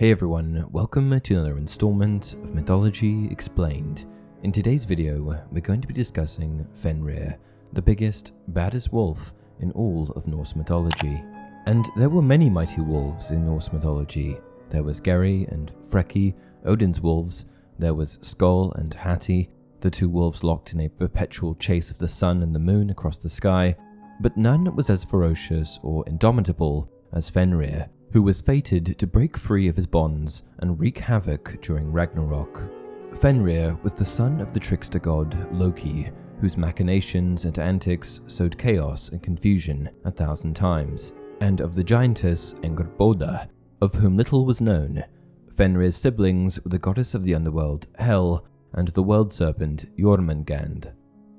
Hey everyone, welcome to another installment of Mythology Explained. In today's video, we're going to be discussing Fenrir, the biggest, baddest wolf in all of Norse mythology. And there were many mighty wolves in Norse mythology. There was Geri and Freki, Odin's wolves. There was Skoll and Hati, the two wolves locked in a perpetual chase of the sun and the moon across the sky. But none was as ferocious or indomitable as Fenrir, who was fated to break free of his bonds and wreak havoc during Ragnarok. Fenrir was the son of the trickster god Loki, whose machinations and antics sowed chaos and confusion 1,000 times, and of the giantess Angrboda, of whom little was known. Fenrir's siblings were the goddess of the underworld, Hel, and the world serpent Jormungand.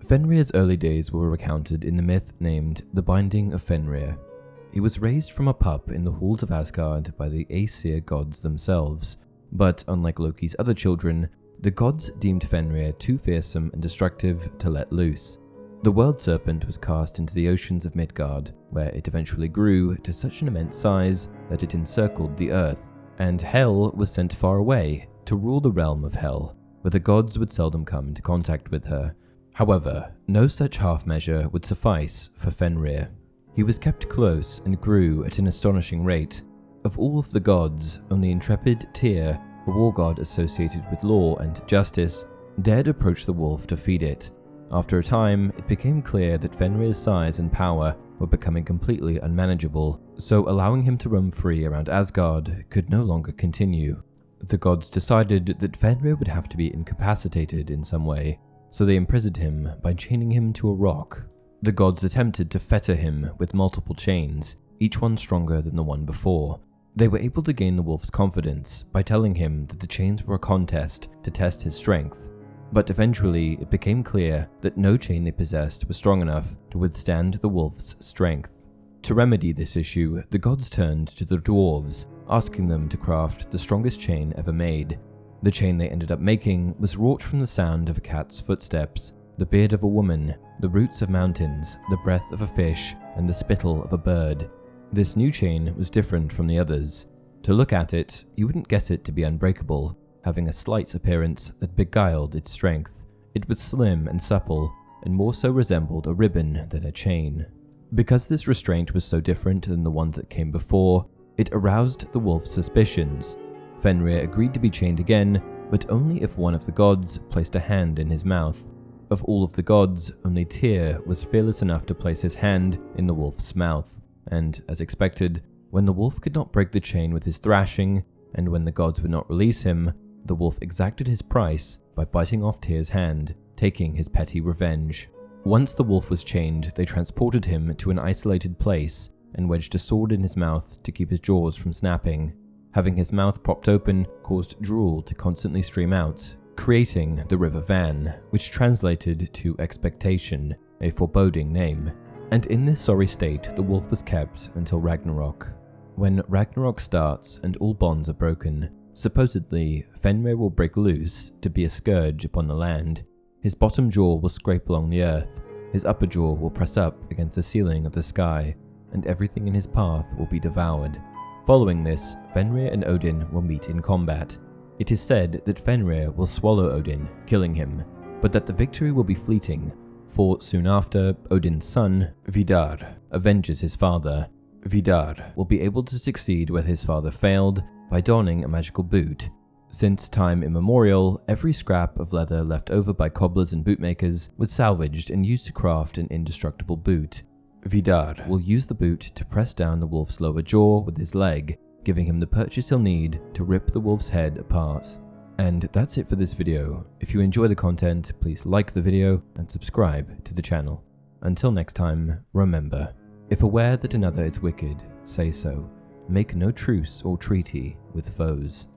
Fenrir's early days were recounted in the myth named the Binding of Fenrir. He was raised from a pup in the halls of Asgard by the Aesir gods themselves, but unlike Loki's other children, the gods deemed Fenrir too fearsome and destructive to let loose. The world serpent was cast into the oceans of Midgard, where it eventually grew to such an immense size that it encircled the earth, and Hel was sent far away to rule the realm of Hel, where the gods would seldom come into contact with her. However, no such half measure would suffice for Fenrir. He was kept close and grew at an astonishing rate. Of all of the gods, only intrepid Tyr, a war god associated with law and justice, dared approach the wolf to feed it. After a time, it became clear that Fenrir's size and power were becoming completely unmanageable, so allowing him to roam free around Asgard could no longer continue. The gods decided that Fenrir would have to be incapacitated in some way, so they imprisoned him by chaining him to a rock. The gods attempted to fetter him with multiple chains, each one stronger than the one before. They were able to gain the wolf's confidence by telling him that the chains were a contest to test his strength. But eventually, it became clear that no chain they possessed was strong enough to withstand the wolf's strength. To remedy this issue, the gods turned to the dwarves, asking them to craft the strongest chain ever made. The chain they ended up making was wrought from the sound of a cat's footsteps, the beard of a woman, the roots of mountains, the breath of a fish, and the spittle of a bird. This new chain was different from the others. To look at it, you wouldn't guess it to be unbreakable, having a slight appearance that beguiled its strength. It was slim and supple, and more so resembled a ribbon than a chain. Because this restraint was so different than the ones that came before, it aroused the wolf's suspicions. Fenrir agreed to be chained again, but only if one of the gods placed a hand in his mouth. Of all of the gods, only Tyr was fearless enough to place his hand in the wolf's mouth, and, as expected, when the wolf could not break the chain with his thrashing, and when the gods would not release him, the wolf exacted his price by biting off Tyr's hand, taking his petty revenge. Once the wolf was chained, they transported him to an isolated place and wedged a sword in his mouth to keep his jaws from snapping. Having his mouth propped open caused drool to constantly stream out, creating the river Van, which translated to expectation, a foreboding name. And in this sorry state, the wolf was kept until Ragnarok. When Ragnarok starts and all bonds are broken, supposedly Fenrir will break loose to be a scourge upon the land. His bottom jaw will scrape along the earth, his upper jaw will press up against the ceiling of the sky, and everything in his path will be devoured. Following this, Fenrir and Odin will meet in combat. It is said that Fenrir will swallow Odin, killing him, but that the victory will be fleeting, for soon after, Odin's son, Vidar, avenges his father. Vidar will be able to succeed where his father failed by donning a magical boot. Since time immemorial, every scrap of leather left over by cobblers and bootmakers was salvaged and used to craft an indestructible boot. Vidar will use the boot to press down the wolf's lower jaw with his leg, giving him the purchase he'll need to rip the wolf's head apart. And that's it for this video. If you enjoy the content, please like the video and subscribe to the channel. Until next time, remember, if aware that another is wicked, say so. Make no truce or treaty with foes.